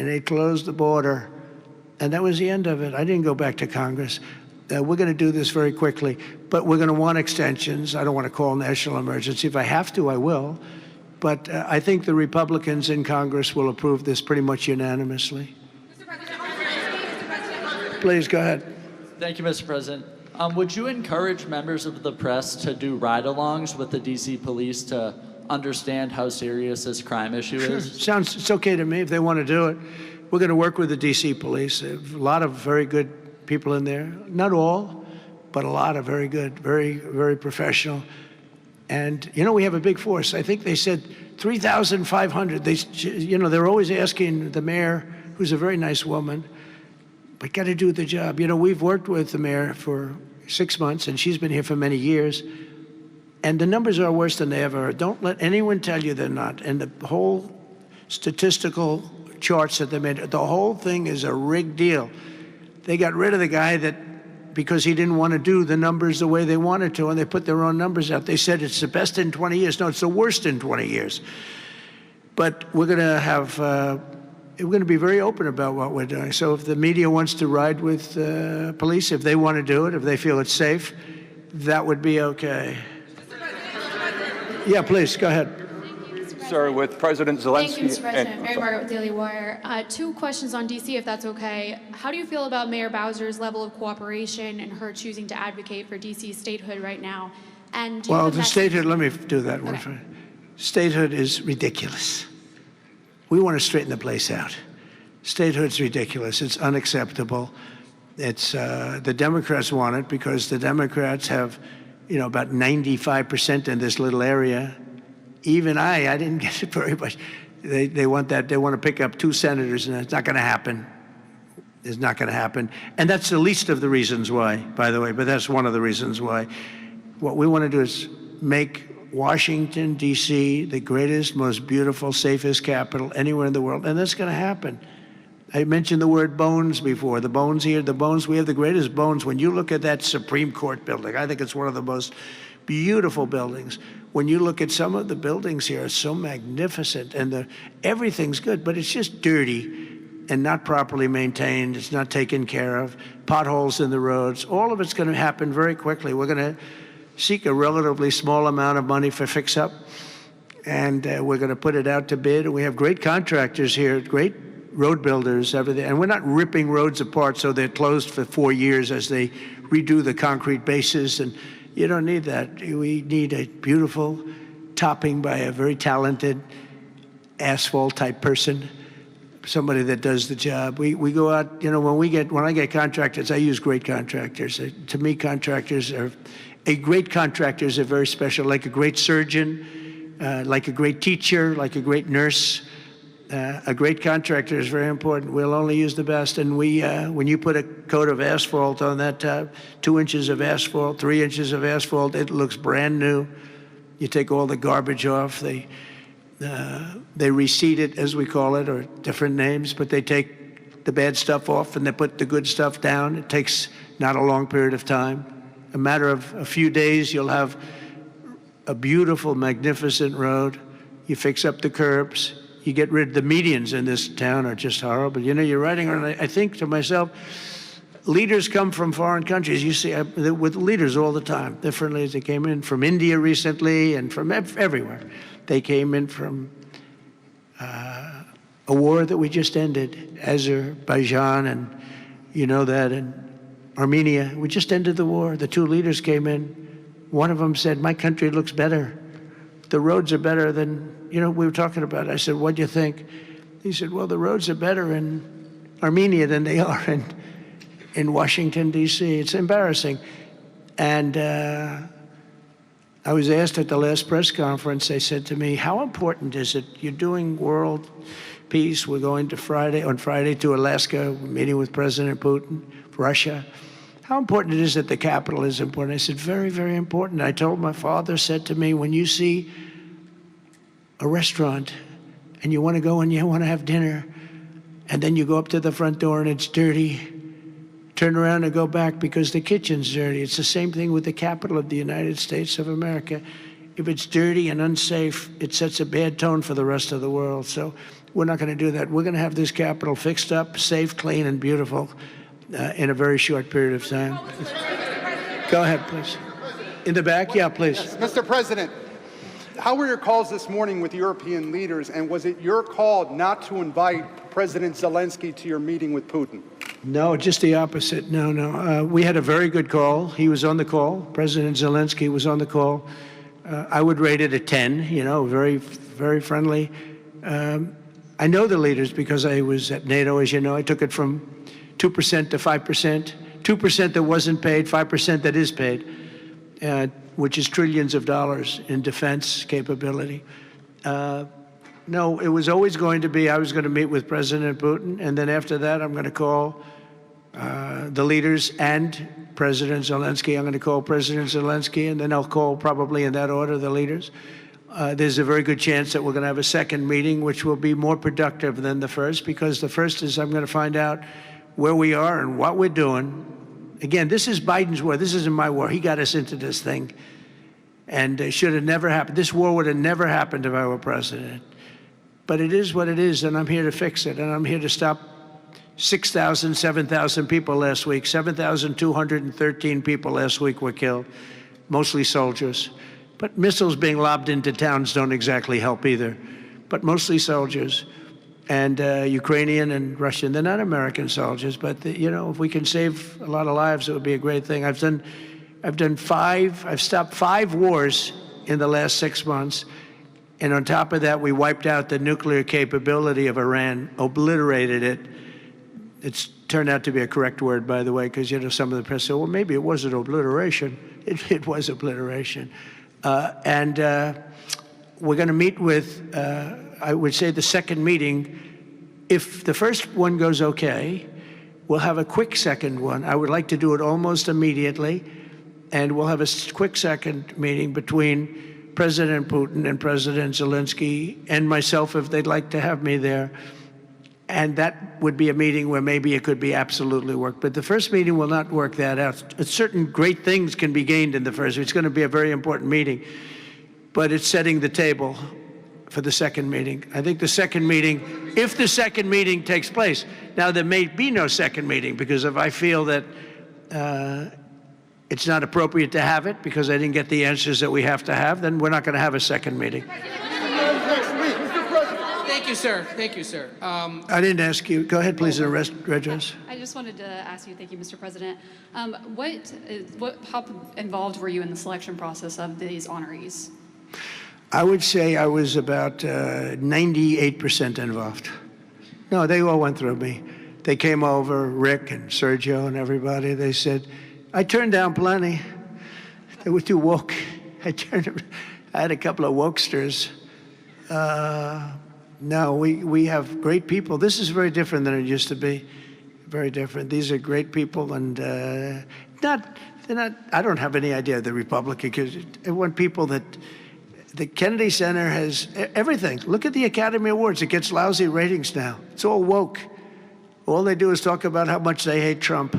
and they closed the border, and that was the end of it. I didn't go back to Congress. We're going to do this very quickly, but we're going to want extensions. I don't want to call national emergency. If I have to, I will. But I think the Republicans in Congress will approve this pretty much unanimously. Mr. President. Please, go ahead. Thank you, Mr. President. Would you encourage members of the press to do ride-alongs with the D.C. police to understand how serious this crime issue is? Sure, it's okay to me if they want to do it. We're going to work with the D.C. police. A lot of very good people in there. Not all, but a lot of very good, very, very professional. And, you know, we have a big force. I think they said 3,500. They're always asking the mayor, who's a very nice woman, but got to do the job. You know, we've worked with the mayor for 6 months, and she's been here for many years. And the numbers are worse than they ever are. Don't let anyone tell you they're not. And the whole statistical charts that they made, the whole thing is a rigged deal. They got rid of the guy because he didn't want to do the numbers the way they wanted to, and they put their own numbers out. They said it's the best in 20 years. No, it's the worst in 20 years. But we're going to be very open about what we're doing. So if the media wants to ride with police, if they want to do it, if they feel it's safe, that would be okay. Yeah, please, go ahead. Sir, with President Zelensky. Thank you, Mr. President. Mary Margaret with Daily Wire. 2 questions on D.C., if that's okay. How do you feel about Mayor Bowser's level of cooperation and her choosing to advocate for D.C.'s statehood right now? And well, the statehood, let me do that one. Okay. Statehood is ridiculous. We want to straighten the place out. Statehood's ridiculous. It's unacceptable. It's the Democrats want it because the Democrats have, about 95% in this little area. Even I didn't get it very much. They want that. They want to pick up 2 senators, and it's not going to happen. It's not going to happen. And that's the least of the reasons why, by the way, but that's one of the reasons why. What we want to do is make Washington, D.C., the greatest, most beautiful, safest capital anywhere in the world, and that's going to happen. I mentioned the word bones before. The bones here, the bones, we have the greatest bones. When you look at that Supreme Court building, I think it's one of the most beautiful buildings. When you look at some of the buildings here, it's so magnificent, and everything's good, but it's just dirty and not properly maintained. It's not taken care of. Potholes in the roads. All of it's going to happen very quickly. We're going to seek a relatively small amount of money for fix-up, and we're going to put it out to bid. We have great contractors here, great road builders, everything, and we're not ripping roads apart so they're closed for 4 years as they redo the concrete bases, and you don't need that. We need a beautiful topping by a very talented asphalt-type person, somebody that does the job. We go out, when I get contractors, I use great contractors. To me, a great contractor is very special, like a great surgeon, like a great teacher, like a great nurse. A great contractor is very important. We'll only use the best. And when you put a coat of asphalt on that 2 inches of asphalt, 3 inches of asphalt, it looks brand new. You take all the garbage off. They reseed it, as we call it, or different names, but they take the bad stuff off and they put the good stuff down. It takes not a long period of time. A matter of a few days, you'll have a beautiful, magnificent road. You fix up the curbs. You get rid of the medians in this town are just horrible. You're riding around, I think to myself, leaders come from foreign countries. You see, with leaders all the time, different leaders. They came in from India recently and from everywhere. They came in from a war that we just ended, Azerbaijan, and you know that, and Armenia. We just ended the war. The 2 leaders came in. One of them said, my country looks better. The roads are better than, we were talking about it. I said, what do you think? He said, well, the roads are better in Armenia than they are in Washington, D.C. It's embarrassing. And I was asked at the last press conference, they said to me, how important is it? You're doing world peace. We're going on Friday to Alaska, meeting with President Putin, Russia. How important it is that the capital is important? I said, very, very important. I told my father, said to me, when you see a restaurant and you want to go and you want to have dinner, and then you go up to the front door and it's dirty, turn around and go back because the kitchen's dirty. It's the same thing with the capital of the United States of America. If it's dirty and unsafe, it sets a bad tone for the rest of the world. So We're not going to do that. We're going to have this Capitol fixed up, safe, clean, and beautiful in a very short period of time. Go ahead, please. In the back? Yeah, please. Yes, Mr. President, how were your calls this morning with European leaders, and was it your call not to invite President Zelensky to your meeting with Putin? No, just the opposite. No. We had a very good call. He was on the call. President Zelensky was on the call. I would rate it a 10, very, very friendly. I know the leaders because I was at NATO, as you know. I took it from 2% to 5%, 2% that wasn't paid, 5% that is paid, which is trillions of dollars in defense capability. No, it was always going to be, I was going to meet with President Putin, and then after that, I'm going to call the leaders and President Zelensky. I'm going to call President Zelensky, and then I'll call, probably in that order, the leaders. There's a very good chance that we're going to have a second meeting, which will be more productive than the first, because the first is I'm going to find out where we are and what we're doing. Again, this is Biden's war. This isn't my war. He got us into this thing, and it should have never happened. This war would have never happened if I were president. But it is what it is, and I'm here to fix it, and I'm here to stop 6,000, 7,000 people last week. 7,213 people last week were killed, mostly soldiers. But missiles being lobbed into towns don't exactly help either, but mostly soldiers. And Ukrainian and Russian, they're not American soldiers, but if we can save a lot of lives, it would be a great thing. I've stopped 5 wars in the last 6 months. And on top of that, we wiped out the nuclear capability of Iran, obliterated it. It's turned out to be a correct word, by the way, because some of the press said, well, maybe it wasn't obliteration. It was obliteration. And we're going to meet with, I would say, the second meeting. If the first one goes okay, we'll have a quick second one. I would like to do it almost immediately. And we'll have a quick second meeting between President Putin and President Zelensky and myself, if they'd like to have me there. And that would be a meeting where maybe it could be absolutely work. But the first meeting will not work that out. Certain great things can be gained in the first. It's going to be a very important meeting. But it's setting the table for the second meeting. I think the second meeting, if the second meeting takes place. Now, there may be no second meeting, because if I feel that it's not appropriate to have it because I didn't get the answers that we have to have, then we're not going to have a second meeting. Thank you, sir. Thank you, sir. I didn't ask you. Go ahead, please, address. I just wanted to ask you, thank you, Mr. President. How involved were you in the selection process of these honorees? I would say I was about 98% involved. No, they all went through me. They came over, Rick and Sergio and everybody. They said, I turned down plenty. They were too woke. I had a couple of wokesters. No, we have great people. This is very different than it used to be. Very different. These are great people, and they're not. I don't have any idea the Republican, because I want people that. The Kennedy Center has everything. Look at the Academy Awards. It gets lousy ratings now. It's all woke. All they do is talk about how much they hate Trump.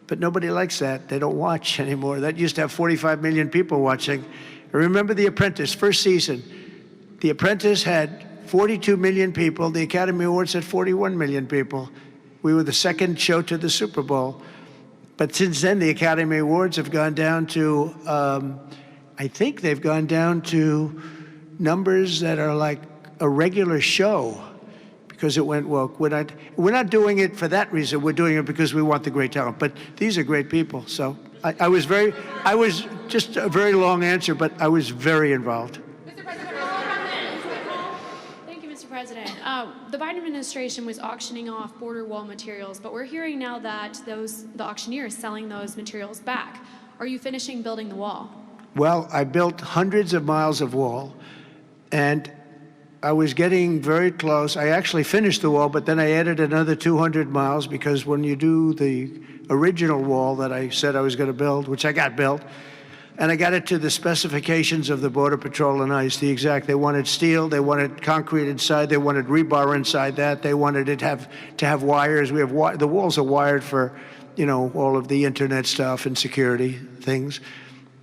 But nobody likes that. They don't watch anymore. That used to have 45 million people watching. I remember The Apprentice, first season. The Apprentice had 42 million people. The Academy Awards had 41 million people. We were the second show to the Super Bowl. But since then, the Academy Awards have gone down to, I think they've gone down to numbers that are like a regular show, because it went woke. We're not doing it for that reason. We're doing it because we want the great talent. But these are great people. So I was just a very long answer, but I was very involved. Thank you, Mr. President. The Biden administration was auctioning off border wall materials, but we're hearing now that the auctioneer is selling those materials back. Are you finishing building the wall? Well, I built hundreds of miles of wall, and I was getting very close. I actually finished the wall, but then I added another 200 miles, because when you do the original wall that I said I was going to build, which I got built, and I got it to the specifications of the Border Patrol and ICE, they wanted steel, they wanted concrete inside, they wanted rebar inside that, they wanted it to have wires. The walls are wired for, all of the internet stuff and security things.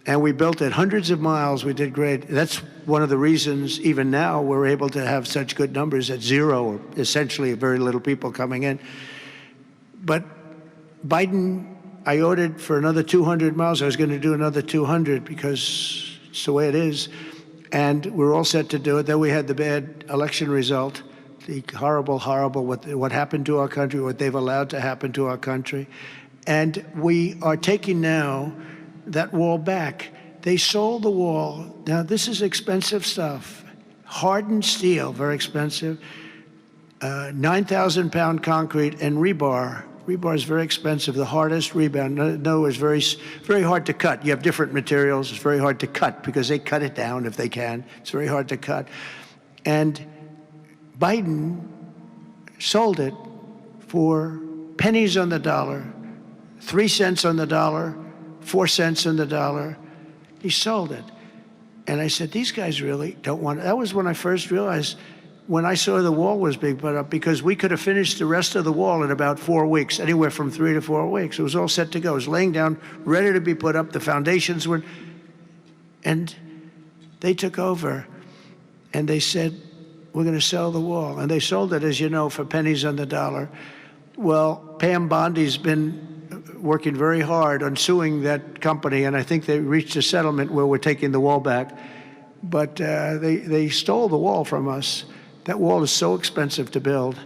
And we built it hundreds of miles. We did great. That's one of the reasons, even now, we're able to have such good numbers at zero, or essentially very little people coming in. But Biden, I ordered for another 200 miles. I was going to do another 200 because it's the way it is. And we're all set to do it. Then we had the bad election result, the horrible, what happened to our country, what they've allowed to happen to our country. And we are taking now that wall back. They sold the wall. Now, this is expensive stuff. Hardened steel, very expensive. 9,000-pound concrete and rebar. Rebar is very expensive, the hardest rebound. No, it's very hard to cut. You have different materials. It's very hard to cut because they cut it down if they can. It's very hard to cut. And Biden sold it for pennies on the dollar, 3 cents on the dollar, 4 cents on the dollar. He sold it. And I said, these guys really don't want it. That was when I first realized, when I saw the wall was being put up, because we could have finished the rest of the wall in about 4 weeks, anywhere from 3 to 4 weeks. It was all set to go. It was laying down, ready to be put up. The foundations were, and they took over, and they said, we're going to sell the wall. And they sold it, as you know, for pennies on the dollar. Well, Pam Bondi's been working very hard on suing that company, and I think they reached a settlement where we're taking the wall back. But they stole the wall from us. That wall is so expensive to build,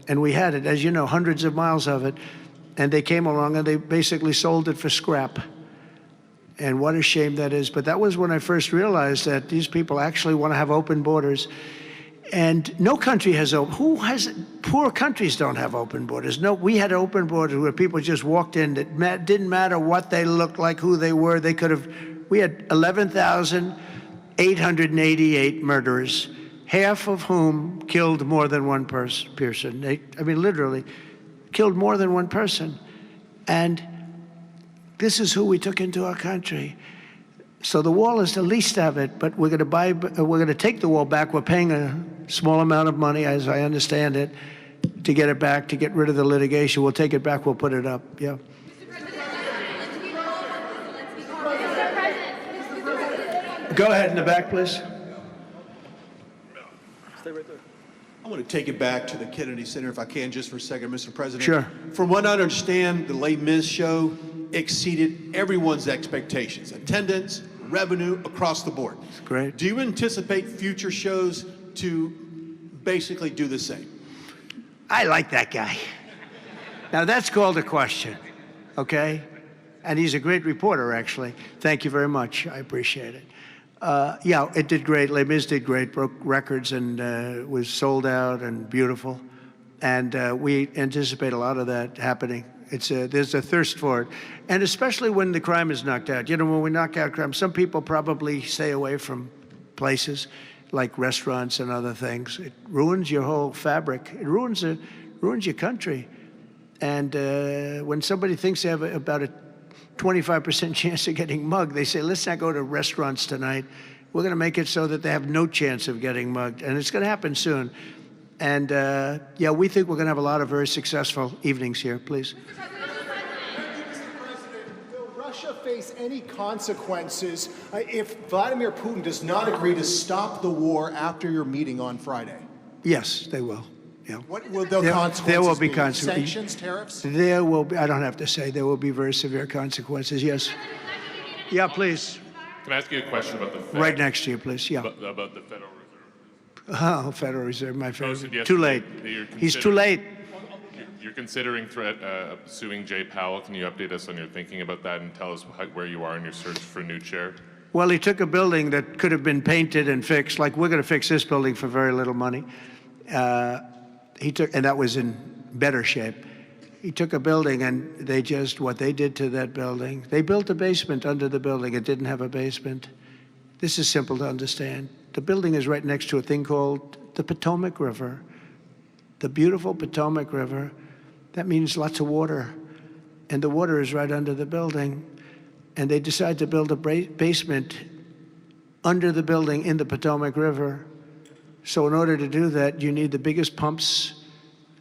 and we had it, as you know, hundreds of miles of it, and they came along and they basically sold it for scrap. And what a shame that is. But that was when I first realized that these people actually want to have open borders. And no country has poor countries don't have open borders. No, we had open borders where people just walked in. It didn't matter what they looked like, who they were. We had 11,888 murderers, half of whom killed more than one person. Literally killed more than one person. And this is who we took into our country. So the wall is the least of it, but we're going to take the wall back. We're paying a small amount of money, as I understand it, to get it back, to get rid of the litigation. We'll take it back. We'll put it up. Yeah. Go ahead in the back, please. Stay right there. I want to take it back to the Kennedy Center, if I can, just for a second, Mr. President. Sure. From what I understand, the Les Mis show exceeded everyone's expectations. Attendance, revenue, across the board. That's great. Do you anticipate future shows to basically do the same? I like that guy. Now, that's called a question, okay? And he's a great reporter, actually. Thank you very much. I appreciate it. Yeah, it did great. Les Mis did great, broke records, and was sold out and beautiful. And we anticipate a lot of that happening. There's a thirst for it. And especially when the crime is knocked out. You know, when we knock out crime, some people probably stay away from places like restaurants and other things. It ruins your whole fabric. It ruins your country. And when somebody thinks they have about a 25% chance of getting mugged, they say, let's not go to restaurants tonight. We're going to make it so that they have no chance of getting mugged. And it's going to happen soon. And yeah, we think we're going to have a lot of very successful evenings here. Please. Mr. President, will Russia face any consequences if Vladimir Putin does not agree to stop the war after your meeting on Friday? Yes, they will. Yeah. What will the consequences there will be be? consequences. Sanctions, tariffs? There will be, I don't have to say, there will be very severe consequences, yes. Yeah, please. Can I ask you a question about the Fed? Right next to you, please, yeah. About the Federal Reserve. Oh, Federal Reserve, my favorite. Posted Too yesterday late. that you're He's too late. You're considering suing Jay Powell. Can you update us on your thinking about that and tell us where you are in your search for a new chair? Well, he took a building that could have been painted and fixed, like we're going to fix this building for very little money. And that was in better shape. He took a building and what they did to that building, they built a basement under the building. It didn't have a basement. This is simple to understand. The building is right next to a thing called the Potomac River, the beautiful Potomac River. That means lots of water. And the water is right under the building. And they decide to build a basement under the building in the Potomac River. So in order to do that, you need the biggest pumps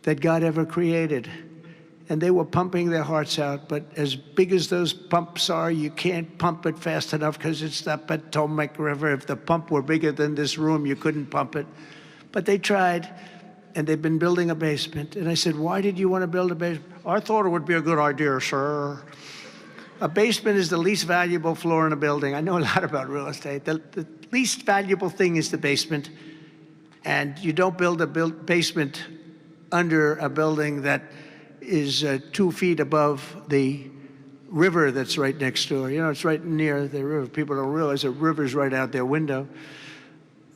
that God ever created. and they were pumping their hearts out. But as big as those pumps are, you can't pump it fast enough because it's the Potomac River. If the pump were bigger than this room, you couldn't pump it. But they tried, and they've been building a basement. And I said, why did you want to build a basement? I thought it would be a good idea, sir. A basement is the least valuable floor in a building. I know a lot about real estate. The least valuable thing is the basement. And you don't build a basement under a building that is 2 feet above the river that's right next door. You know, it's right near the river. People don't realize the river's right out their window.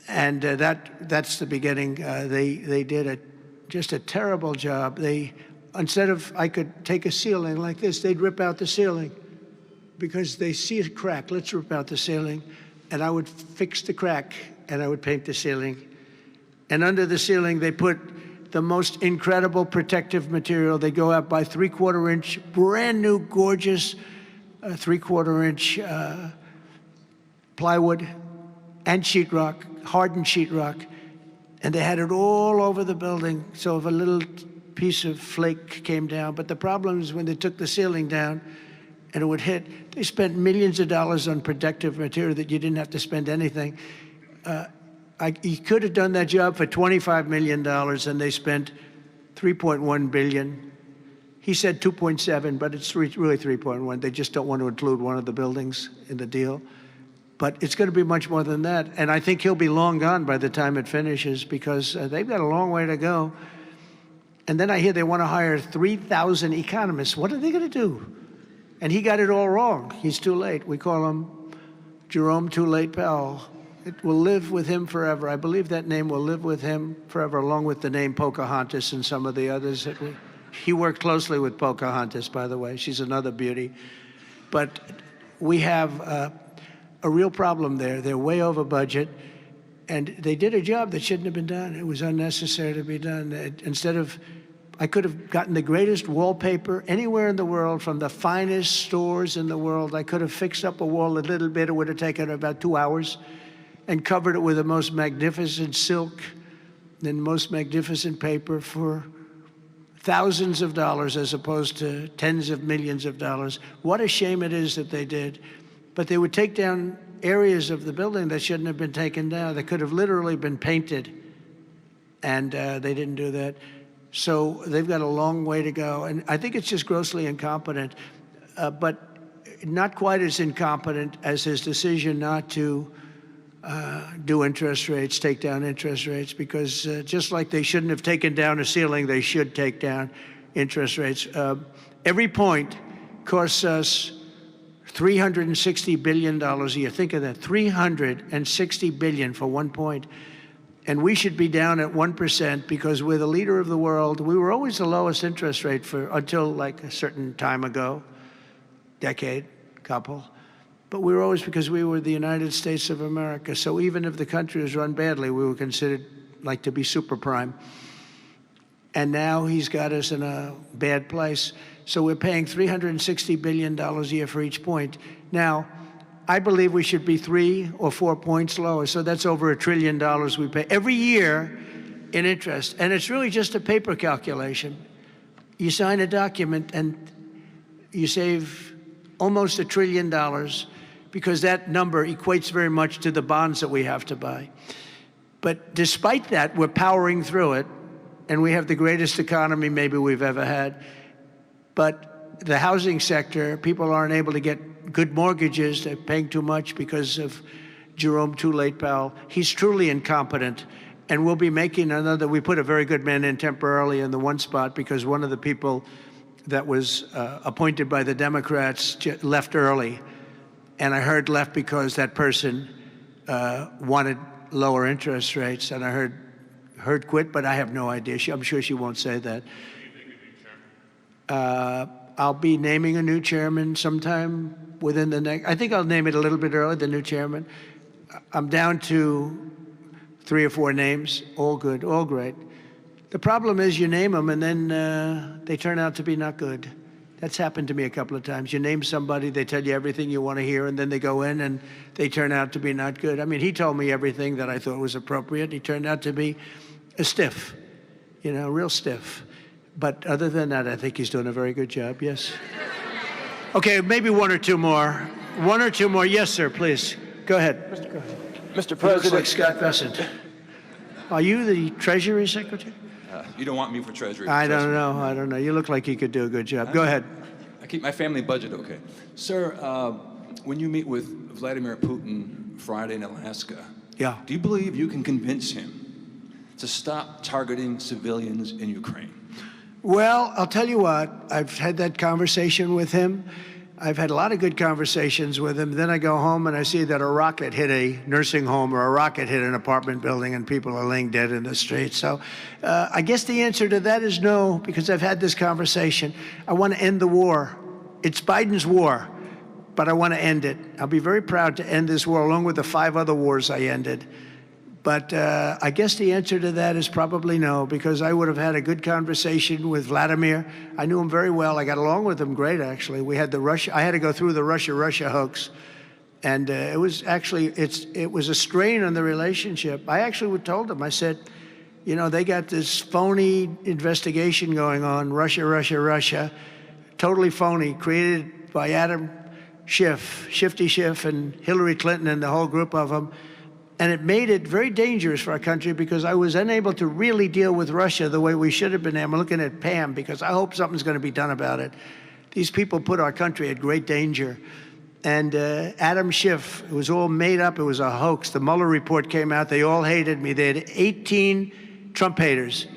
And that's the beginning. They did just a terrible job. Instead of, I could take a ceiling like this, they'd rip out the ceiling because they see a crack. Let's rip out the ceiling. And I would fix the crack, and I would paint the ceiling. And under the ceiling, they put the most incredible protective material. They go out by 3/4 inch, brand new, gorgeous 3/4 inch plywood and sheetrock, hardened sheetrock. And they had it all over the building. So if a little piece of flake came down, but the problem is when they took the ceiling down and it would hit, they spent millions of dollars on protective material that you didn't have to spend anything. He could have done that job for $25 million, and they spent $3.1 billion. He said 2.7, but it's really 3.1. They just don't want to include one of the buildings in the deal. But it's going to be much more than that. And I think he'll be long gone by the time it finishes because they've got a long way to go. And then I hear they want to hire 3,000 economists. What are they going to do? And he got it all wrong. He's too late. We call him Jerome Too Late Powell. It will live with him forever. I believe that name will live with him forever, along with the name Pocahontas and some of the others. He worked closely with Pocahontas, by the way. She's another beauty. But we have a real problem there. They're way over budget, and they did a job that shouldn't have been done. It was unnecessary to be done. Instead of, I could have gotten the greatest wallpaper anywhere in the world from the finest stores in the world. I could have fixed up a wall a little bit. It would have taken about 2 hours, and covered it with the most magnificent silk and most magnificent paper for thousands of dollars as opposed to tens of millions of dollars. What a shame it is that they did. But they would take down areas of the building that shouldn't have been taken down. They could have literally been painted, and they didn't do that. So they've got a long way to go. And I think it's just grossly incompetent, but not quite as incompetent as his decision not to do interest rates, take down interest rates, because just like they shouldn't have taken down a ceiling, they should take down interest rates. Every point costs us $360 billion a year. Think of that, $360 billion for 1 point. And we should be down at 1% because we're the leader of the world. We were always the lowest interest rate until like a certain time ago, decade, couple. But we were always, because we were the United States of America. So even if the country was run badly, we were considered like to be super prime. And now he's got us in a bad place. So we're paying $360 billion a year for each point. Now, I believe we should be 3 or 4 points lower. So that's over $1 trillion we pay every year in interest. And it's really just a paper calculation. You sign a document and you save almost $1 trillion because that number equates very much to the bonds that we have to buy. But despite that, we're powering through it, and we have the greatest economy maybe we've ever had. But the housing sector, people aren't able to get good mortgages. They're paying too much because of Jerome Too Late Powell. He's truly incompetent, and we'll be making another. We put a very good man in temporarily in the one spot because one of the people that was appointed by the Democrats left early. And I heard left because that person wanted lower interest rates. And I heard quit, but I have no idea. I'm sure she won't say that. I'll be naming a new chairman sometime within the next, I think I'll name it a little bit early, the new chairman. I'm down to 3 or 4 names, all good, all great. The problem is you name them and then they turn out to be not good. That's happened to me a couple of times. You name somebody, they tell you everything you want to hear, and then they go in and they turn out to be not good. I mean, he told me everything that I thought was appropriate. He turned out to be a stiff, real stiff. But other than that, I think he's doing a very good job, yes. Okay, maybe one or two more. One or two more. Yes, sir, please. Go ahead. Mr. Looks like President, Scott Bessent. Are you the Treasury Secretary? You don't want me for Treasury. I don't know. You look like you could do a good job. Go ahead. I keep my family budget okay. Sir, when you meet with Vladimir Putin Friday in Alaska, Yeah. do you believe you can convince him to stop targeting civilians in Ukraine? Well, I'll tell you what, I've had that conversation with him. I've had a lot of good conversations with him. Then I go home and I see that a rocket hit a nursing home or a rocket hit an apartment building and people are laying dead in the street. So I guess the answer to that is no, because I've had this conversation. I want to end the war. It's Biden's war, but I want to end it. I'll be very proud to end this war along with the 5 other wars I ended. But I guess the answer to that is probably no, because I would have had a good conversation with Vladimir. I knew him very well. I got along with him great, actually. We had I had to go through the Russia hoax. And it was actually, it was a strain on the relationship. I actually told him, I said, you know, they got this phony investigation going on, Russia, totally phony, created by Adam Schiff, Shifty Schiff, and Hillary Clinton and the whole group of them. And it made it very dangerous for our country because I was unable to really deal with Russia the way we should have been. I'm looking at Pam because I hope something's going to be done about it. These people put our country at great danger. And Adam Schiff, it was all made up. It was a hoax. The Mueller report came out. They all hated me. They had 18 Trump haters.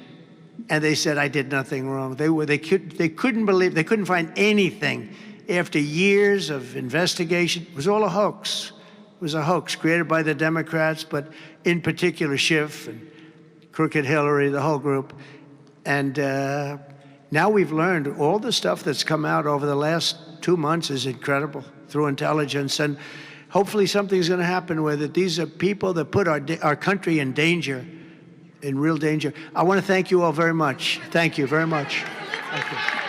And they said I did nothing wrong. They couldn't believe, they couldn't find anything. After years of investigation, it was all a hoax. It was a hoax created by the Democrats, but in particular Schiff and Crooked Hillary, the whole group. And now we've learned all the stuff that's come out over the last 2 months is incredible through intelligence. And hopefully something's going to happen with it. These are people that put our country in danger, in real danger. I want to thank you all very much. Thank you very much. Thank you.